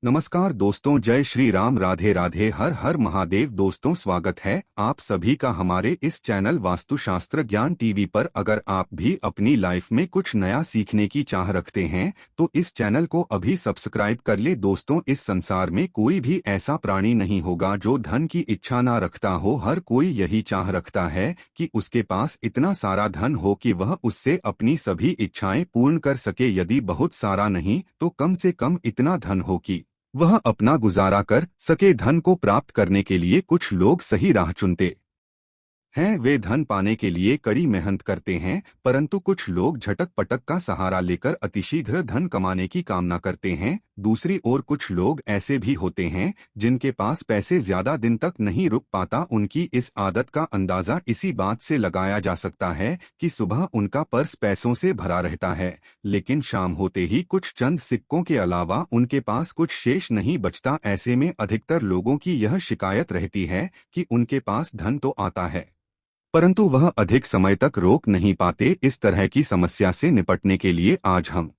नमस्कार दोस्तों, जय श्री राम, राधे राधे, हर हर महादेव। दोस्तों, स्वागत है आप सभी का हमारे इस चैनल वास्तुशास्त्र ज्ञान टीवी पर। अगर आप भी अपनी लाइफ में कुछ नया सीखने की चाह रखते हैं तो इस चैनल को अभी सब्सक्राइब कर ले। दोस्तों, इस संसार में कोई भी ऐसा प्राणी नहीं होगा जो धन की इच्छा ना रखता हो। हर कोई यही चाह रखता है कि उसके पास इतना सारा धन हो कि वह उससे अपनी सभी इच्छाएं पूर्ण कर सके। यदि बहुत सारा नहीं तो कम से कम इतना धन हो कि वह अपना गुजारा कर सके। धन को प्राप्त करने के लिए कुछ लोग सही राह चुनते हैं, वे धन पाने के लिए कड़ी मेहनत करते हैं, परंतु कुछ लोग झटक पटक का सहारा लेकर अतिशीघ्र धन कमाने की कामना करते हैं। दूसरी ओर कुछ लोग ऐसे भी होते हैं जिनके पास पैसे ज्यादा दिन तक नहीं रुक पाता। उनकी इस आदत का अंदाजा इसी बात से लगाया जा सकता है कि सुबह उनका पर्स पैसों से भरा रहता है, लेकिन शाम होते ही कुछ चंद सिक्कों के अलावा उनके पास कुछ शेष नहीं बचता। ऐसे में अधिकतर लोगों की यह शिकायत रहती है कि उनके पास धन तो आता है परंतु वह अधिक समय तक रोक नहीं पाते। इस तरह की समस्या से निपटने के लिए आज हम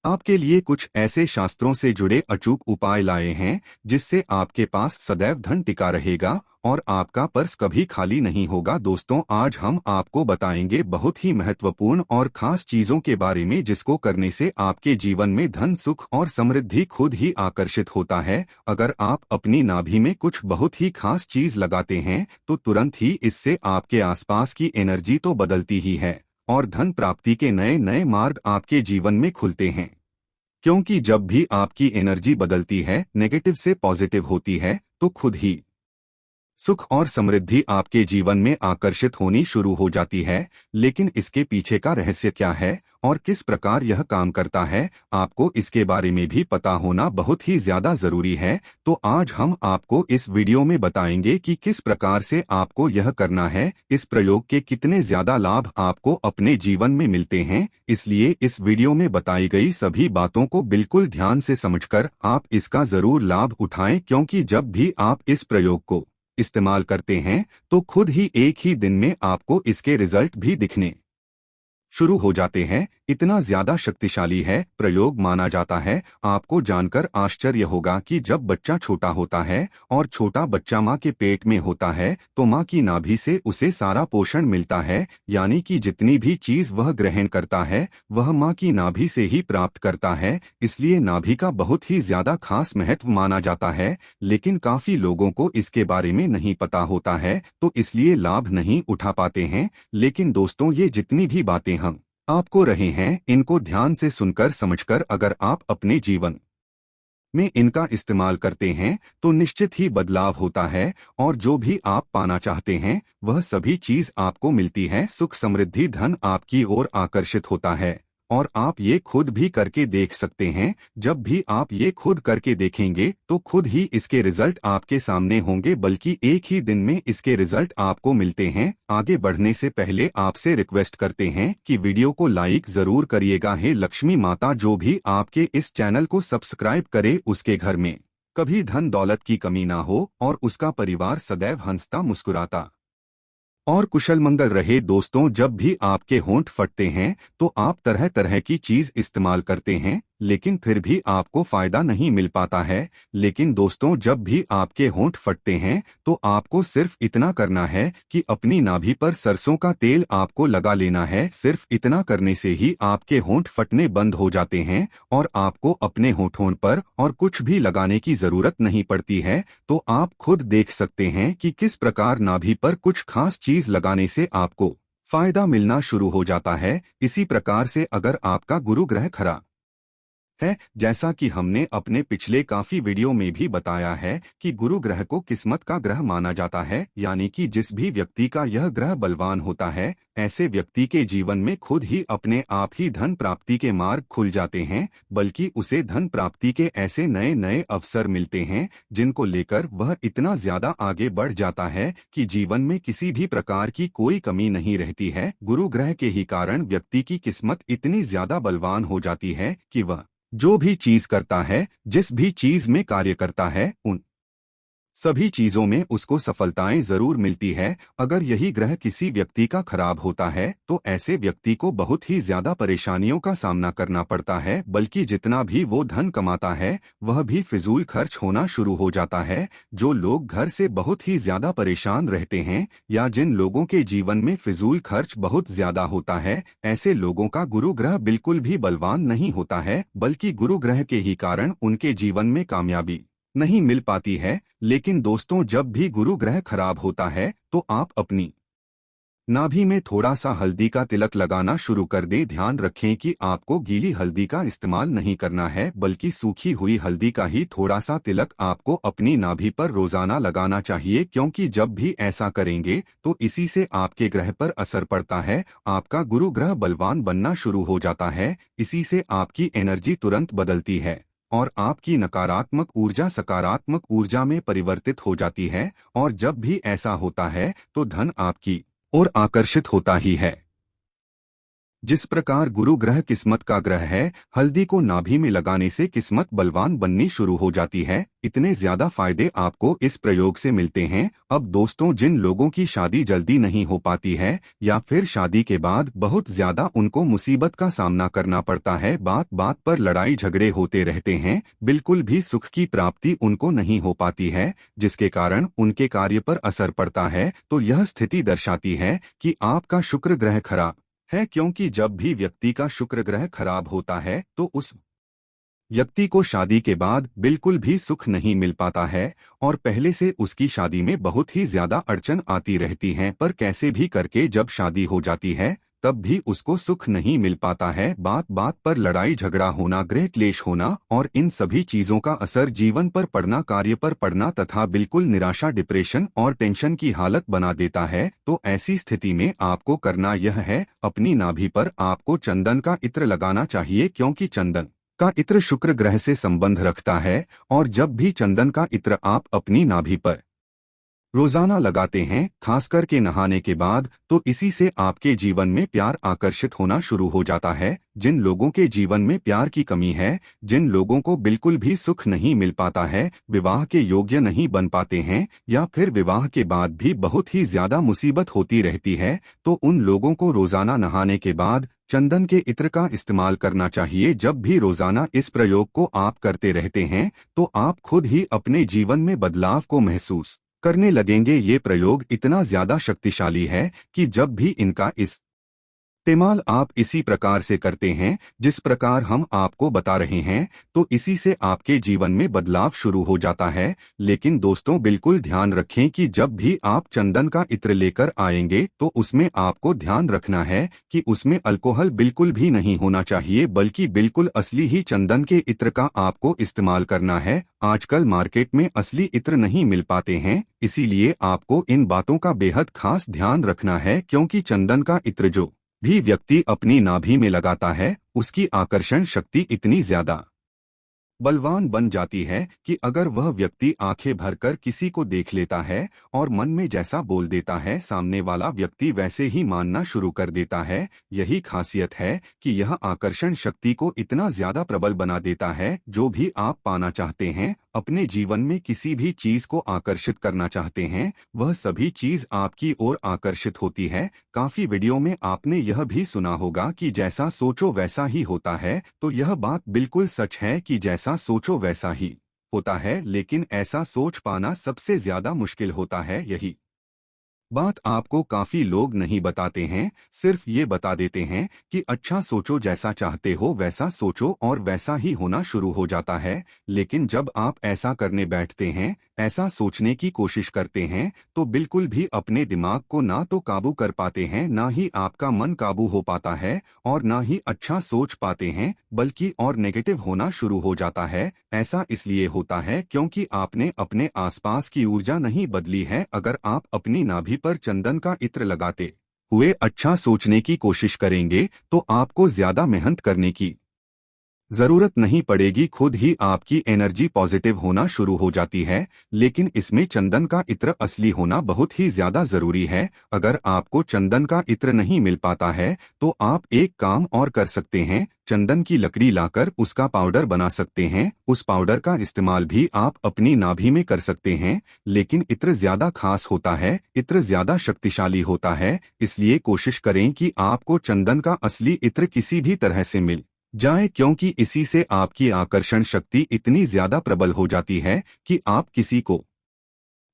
आपके लिए कुछ ऐसे शास्त्रों से जुड़े अचूक उपाय लाए हैं जिससे आपके पास सदैव धन टिका रहेगा और आपका पर्स कभी खाली नहीं होगा। दोस्तों, आज हम आपको बताएंगे बहुत ही महत्वपूर्ण और खास चीजों के बारे में जिसको करने से आपके जीवन में धन, सुख और समृद्धि खुद ही आकर्षित होता है। अगर आप अपनी नाभि में कुछ बहुत ही खास चीज लगाते हैं तो तुरंत ही इससे आपके आसपास की एनर्जी तो बदलती ही है और धन प्राप्ति के नए नए मार्ग आपके जीवन में खुलते हैं। क्योंकि जब भी आपकी एनर्जी बदलती है, नेगेटिव से पॉजिटिव होती है, तो खुद ही सुख और समृद्धि आपके जीवन में आकर्षित होनी शुरू हो जाती है। लेकिन इसके पीछे का रहस्य क्या है और किस प्रकार यह काम करता है, आपको इसके बारे में भी पता होना बहुत ही ज्यादा जरूरी है। तो आज हम आपको इस वीडियो में बताएंगे कि किस प्रकार से आपको यह करना है, इस प्रयोग के कितने ज्यादा लाभ आपको अपने जीवन में मिलते हैं। इसलिए इस वीडियो में बताई गई सभी बातों को बिल्कुल ध्यान से समझकर आप इसका जरूर लाभ उठाएं, क्योंकि जब भी आप इस प्रयोग को इस्तेमाल करते हैं तो खुद ही एक ही दिन में आपको इसके रिजल्ट भी दिखने शुरू हो जाते हैं। इतना ज्यादा शक्तिशाली है प्रयोग माना जाता है। आपको जानकर आश्चर्य होगा कि जब बच्चा छोटा होता है और छोटा बच्चा माँ के पेट में होता है तो माँ की नाभि से उसे सारा पोषण मिलता है, यानी कि जितनी भी चीज वह ग्रहण करता है वह माँ की नाभि से ही प्राप्त करता है। इसलिए नाभि का बहुत ही ज्यादा खास महत्व माना जाता है, लेकिन काफी लोगों को इसके बारे में नहीं पता होता है तो इसलिए लाभ नहीं उठा पाते हैं। लेकिन दोस्तों, ये जितनी भी बातें हम आपको रहे हैं, इनको ध्यान से सुनकर समझकर अगर आप अपने जीवन में इनका इस्तेमाल करते हैं तो निश्चित ही बदलाव होता है और जो भी आप पाना चाहते हैं वह सभी चीज आपको मिलती है। सुख, समृद्धि, धन आपकी ओर आकर्षित होता है और आप ये खुद भी करके देख सकते हैं। जब भी आप ये खुद करके देखेंगे तो खुद ही इसके रिजल्ट आपके सामने होंगे, बल्कि एक ही दिन में इसके रिजल्ट आपको मिलते हैं। आगे बढ़ने से पहले आपसे रिक्वेस्ट करते हैं कि वीडियो को लाइक जरूर करिएगा। हे लक्ष्मी माता, जो भी आपके इस चैनल को सब्सक्राइब करे उसके घर में कभी धन दौलत की कमी ना हो और उसका परिवार सदैव हंसता मुस्कुराता और कुशल मंगल रहे। दोस्तों, जब भी आपके होंठ फटते हैं तो आप तरह तरह की चीज इस्तेमाल करते हैं लेकिन फिर भी आपको फायदा नहीं मिल पाता है। लेकिन दोस्तों, जब भी आपके होंठ फटते हैं तो आपको सिर्फ इतना करना है कि अपनी नाभि पर सरसों का तेल आपको लगा लेना है। सिर्फ इतना करने से ही आपके होंठ फटने बंद हो जाते हैं और आपको अपने होठों पर और कुछ भी लगाने की जरूरत नहीं पड़ती है। तो आप खुद देख सकते हैं कि किस प्रकार नाभि पर कुछ खास चीज लगाने से आपको फायदा मिलना शुरू हो जाता है। इसी प्रकार से अगर आपका गुरु ग्रह खराब है, जैसा कि हमने अपने पिछले काफी वीडियो में भी बताया है कि गुरु ग्रह को किस्मत का ग्रह माना जाता है, यानी कि जिस भी व्यक्ति का यह ग्रह बलवान होता है ऐसे व्यक्ति के जीवन में खुद ही अपने आप ही धन प्राप्ति के मार्ग खुल जाते हैं, बल्कि उसे धन प्राप्ति के ऐसे नए नए अवसर मिलते हैं जिनको लेकर वह इतना ज्यादा आगे बढ़ जाता है कि जीवन में किसी भी प्रकार की कोई कमी नहीं रहती है। गुरु ग्रह के ही कारण व्यक्ति की किस्मत इतनी ज्यादा बलवान हो जाती है कि वह जो भी चीज करता है, जिस भी चीज में कार्य करता है, उन सभी चीजों में उसको सफलताएं जरूर मिलती है। अगर यही ग्रह किसी व्यक्ति का खराब होता है तो ऐसे व्यक्ति को बहुत ही ज्यादा परेशानियों का सामना करना पड़ता है, बल्कि जितना भी वो धन कमाता है वह भी फिजूल खर्च होना शुरू हो जाता है। जो लोग घर से बहुत ही ज्यादा परेशान रहते हैं या जिन लोगों के जीवन में फिजूल खर्च बहुत ज्यादा होता है, ऐसे लोगों का गुरु ग्रह बिल्कुल भी बलवान नहीं होता है, बल्कि गुरु ग्रह के ही कारण उनके जीवन में कामयाबी नहीं मिल पाती है। लेकिन दोस्तों, जब भी गुरु ग्रह खराब होता है तो आप अपनी नाभि में थोड़ा सा हल्दी का तिलक लगाना शुरू कर दें। ध्यान रखें कि आपको गीली हल्दी का इस्तेमाल नहीं करना है, बल्कि सूखी हुई हल्दी का ही थोड़ा सा तिलक आपको अपनी नाभि पर रोजाना लगाना चाहिए, क्योंकि जब भी ऐसा करेंगे तो इसी से आपके ग्रह पर असर पड़ता है। आपका गुरु ग्रह बलवान बनना शुरू हो जाता है। इसी से आपकी एनर्जी तुरंत बदलती है और आपकी नकारात्मक ऊर्जा सकारात्मक ऊर्जा में परिवर्तित हो जाती है। और जब भी ऐसा होता है तो धन आपकी ओर आकर्षित होता ही है। जिस प्रकार गुरु ग्रह किस्मत का ग्रह है, हल्दी को नाभि में लगाने से किस्मत बलवान बननी शुरू हो जाती है। इतने ज्यादा फायदे आपको इस प्रयोग से मिलते हैं। अब दोस्तों, जिन लोगों की शादी जल्दी नहीं हो पाती है या फिर शादी के बाद बहुत ज्यादा उनको मुसीबत का सामना करना पड़ता है, बात बात पर लड़ाई झगड़े होते रहते हैं, बिल्कुल भी सुख की प्राप्ति उनको नहीं हो पाती है, जिसके कारण उनके कार्य पर असर पड़ता है, तो यह स्थिति दर्शाती है कि आपका शुक्र ग्रह खराब है। क्योंकि जब भी व्यक्ति का शुक्र ग्रह खराब होता है तो उस व्यक्ति को शादी के बाद बिल्कुल भी सुख नहीं मिल पाता है और पहले से उसकी शादी में बहुत ही ज्यादा अड़चन आती रहती हैं, पर कैसे भी करके जब शादी हो जाती है तब भी उसको सुख नहीं मिल पाता है। बात बात पर लड़ाई झगड़ा होना, गृह क्लेश होना और इन सभी चीजों का असर जीवन पर पड़ना, कार्य पर पड़ना तथा बिल्कुल निराशा, डिप्रेशन और टेंशन की हालत बना देता है। तो ऐसी स्थिति में आपको करना यह है, अपनी नाभि पर आपको चंदन का इत्र लगाना चाहिए, क्योंकि चंदन का इत्र शुक्र ग्रह से संबंध रखता है। और जब भी चंदन का इत्र आप अपनी नाभि पर रोजाना लगाते हैं, खास करके नहाने के बाद, तो इसी से आपके जीवन में प्यार आकर्षित होना शुरू हो जाता है। जिन लोगों के जीवन में प्यार की कमी है, जिन लोगों को बिल्कुल भी सुख नहीं मिल पाता है, विवाह के योग्य नहीं बन पाते हैं या फिर विवाह के बाद भी बहुत ही ज्यादा मुसीबत होती रहती है, तो उन लोगों को रोजाना नहाने के बाद चंदन के इत्र का इस्तेमाल करना चाहिए। जब भी रोजाना इस प्रयोग को आप करते रहते हैं तो आप खुद ही अपने जीवन में बदलाव को महसूस करने लगेंगे। ये प्रयोग इतना ज्यादा शक्तिशाली है कि जब भी इनका इस्तेमाल आप इसी प्रकार से करते हैं जिस प्रकार हम आपको बता रहे हैं, तो इसी से आपके जीवन में बदलाव शुरू हो जाता है। लेकिन दोस्तों, बिल्कुल ध्यान रखें कि जब भी आप चंदन का इत्र लेकर आएंगे तो उसमें आपको ध्यान रखना है कि उसमें अल्कोहल बिल्कुल भी नहीं होना चाहिए, बल्कि बिल्कुल असली ही चंदन के इत्र का आपको इस्तेमाल करना है। आजकल मार्केट में असली इत्र नहीं मिल पाते हैं, इसीलिए आपको इन बातों का बेहद खास ध्यान रखना है, क्योंकि चंदन का इत्र जो भी व्यक्ति अपनी नाभि में लगाता है उसकी आकर्षण शक्ति इतनी ज्यादा बलवान बन जाती है कि अगर वह व्यक्ति आंखें भरकर किसी को देख लेता है और मन में जैसा बोल देता है, सामने वाला व्यक्ति वैसे ही मानना शुरू कर देता है। यही खासियत है कि यह आकर्षण शक्ति को इतना ज्यादा प्रबल बना देता है। जो भी आप पाना चाहते हैं, अपने जीवन में किसी भी चीज को आकर्षित करना चाहते हैं, वह सभी चीज आपकी ओर आकर्षित होती है। काफी वीडियो में आपने यह भी सुना होगा कि जैसा सोचो वैसा ही होता है, तो यह बात बिल्कुल सच है कि जैसा सोचो वैसा ही होता है, लेकिन ऐसा सोच पाना सबसे ज्यादा मुश्किल होता है। यही बात आपको काफी लोग नहीं बताते हैं, सिर्फ ये बता देते हैं कि अच्छा सोचो, जैसा चाहते हो वैसा सोचो और वैसा ही होना शुरू हो जाता है। लेकिन जब आप ऐसा करने बैठते हैं, ऐसा सोचने की कोशिश करते हैं, तो बिल्कुल भी अपने दिमाग को ना तो काबू कर पाते हैं, ना ही आपका मन काबू हो पाता है और ना ही अच्छा सोच पाते हैं, बल्कि और नेगेटिव होना शुरू हो जाता है। ऐसा इसलिए होता है क्योंकि आपने अपने आसपास की ऊर्जा नहीं बदली है। अगर आप अपनी नाभि पर चंदन का इत्र लगाते हुए अच्छा सोचने की कोशिश करेंगे तो आपको ज्यादा मेहनत करने की जरूरत नहीं पड़ेगी, खुद ही आपकी एनर्जी पॉजिटिव होना शुरू हो जाती है। लेकिन इसमें चंदन का इत्र असली होना बहुत ही ज्यादा जरूरी है। अगर आपको चंदन का इत्र नहीं मिल पाता है तो आप एक काम और कर सकते हैं, चंदन की लकड़ी लाकर उसका पाउडर बना सकते हैं। उस पाउडर का इस्तेमाल भी आप अपनी नाभि में कर सकते हैं। लेकिन इत्र ज्यादा खास होता है, इत्र ज्यादा शक्तिशाली होता है, इसलिए कोशिश करें कि आपको चंदन का असली इत्र किसी भी तरह से मिल जाए, क्योंकि इसी से आपकी आकर्षण शक्ति इतनी ज्यादा प्रबल हो जाती है कि आप किसी को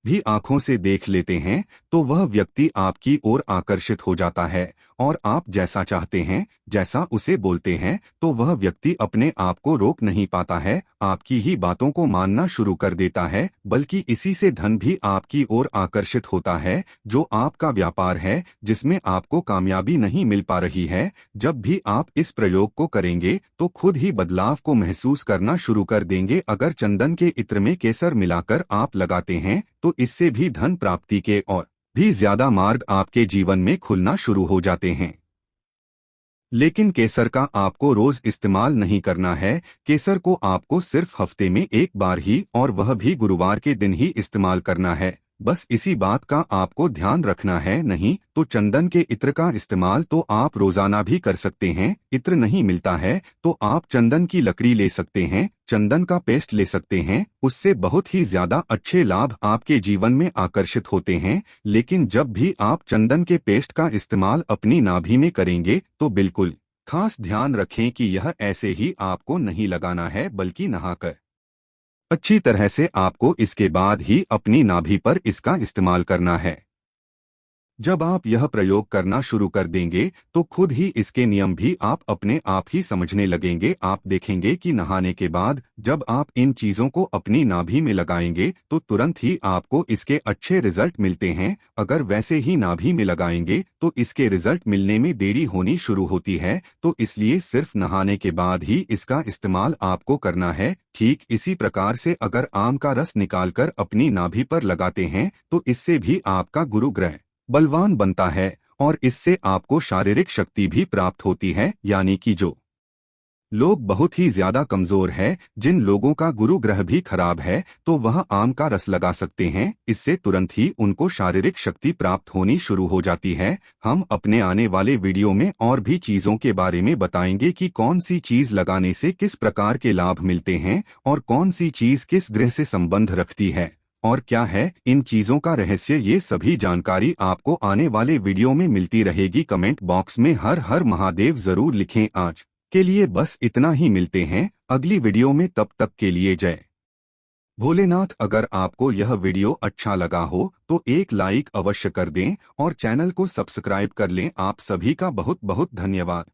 भी आंखों से देख लेते हैं तो वह व्यक्ति आपकी ओर आकर्षित हो जाता है और आप जैसा चाहते हैं, जैसा उसे बोलते हैं, तो वह व्यक्ति अपने आप को रोक नहीं पाता है, आपकी ही बातों को मानना शुरू कर देता है। बल्कि इसी से धन भी आपकी ओर आकर्षित होता है। जो आपका व्यापार है जिसमें आपको कामयाबी नहीं मिल पा रही है, जब भी आप इस प्रयोग को करेंगे तो खुद ही बदलाव को महसूस करना शुरू कर देंगे। अगर चंदन के इत्र में केसर मिलाकर आप लगाते हैं तो इससे भी धन प्राप्ति के और भी ज्यादा मार्ग आपके जीवन में खुलना शुरू हो जाते हैं। लेकिन केसर का आपको रोज इस्तेमाल नहीं करना है। केसर को आपको सिर्फ हफ्ते में एक बार ही, और वह भी गुरुवार के दिन ही इस्तेमाल करना है। बस इसी बात का आपको ध्यान रखना है। नहीं तो चंदन के इत्र का इस्तेमाल तो आप रोजाना भी कर सकते हैं। इत्र नहीं मिलता है तो आप चंदन की लकड़ी ले सकते हैं, चंदन का पेस्ट ले सकते हैं। उससे बहुत ही ज्यादा अच्छे लाभ आपके जीवन में आकर्षित होते हैं। लेकिन जब भी आप चंदन के पेस्ट का इस्तेमाल अपनी नाभि में करेंगे तो बिल्कुल खास ध्यान रखें कि यह ऐसे ही आपको नहीं लगाना है, बल्कि नहाकर अच्छी तरह से आपको इसके बाद ही अपनी नाभि पर इसका इस्तेमाल करना है। जब आप यह प्रयोग करना शुरू कर देंगे तो खुद ही इसके नियम भी आप अपने आप ही समझने लगेंगे। आप देखेंगे कि नहाने के बाद जब आप इन चीजों को अपनी नाभि में लगाएंगे तो तुरंत ही आपको इसके अच्छे रिजल्ट मिलते हैं। अगर वैसे ही नाभि में लगाएंगे तो इसके रिजल्ट मिलने में देरी होनी शुरू होती है। तो इसलिए सिर्फ नहाने के बाद ही इसका इस्तेमाल आपको करना है। ठीक इसी प्रकार से अगर आम का रस निकालकर अपनी नाभि पर लगाते हैं तो इससे भी आपका गुरु ग्रह बलवान बनता है और इससे आपको शारीरिक शक्ति भी प्राप्त होती है। यानी कि जो लोग बहुत ही ज्यादा कमजोर है, जिन लोगों का गुरु ग्रह भी खराब है, तो वह आम का रस लगा सकते हैं। इससे तुरंत ही उनको शारीरिक शक्ति प्राप्त होनी शुरू हो जाती है। हम अपने आने वाले वीडियो में और भी चीजों के बारे में बताएंगे कि कौन सी चीज लगाने से किस प्रकार के लाभ मिलते हैं और कौन सी चीज किस ग्रह से संबंध रखती है और क्या है इन चीजों का रहस्य। ये सभी जानकारी आपको आने वाले वीडियो में मिलती रहेगी। कमेंट बॉक्स में हर हर महादेव जरूर लिखें। आज के लिए बस इतना ही, मिलते हैं अगली वीडियो में, तब तक के लिए जय भोलेनाथ। अगर आपको यह वीडियो अच्छा लगा हो तो एक लाइक अवश्य कर दें और चैनल को सब्सक्राइब कर लें। आप सभी का बहुत बहुत धन्यवाद।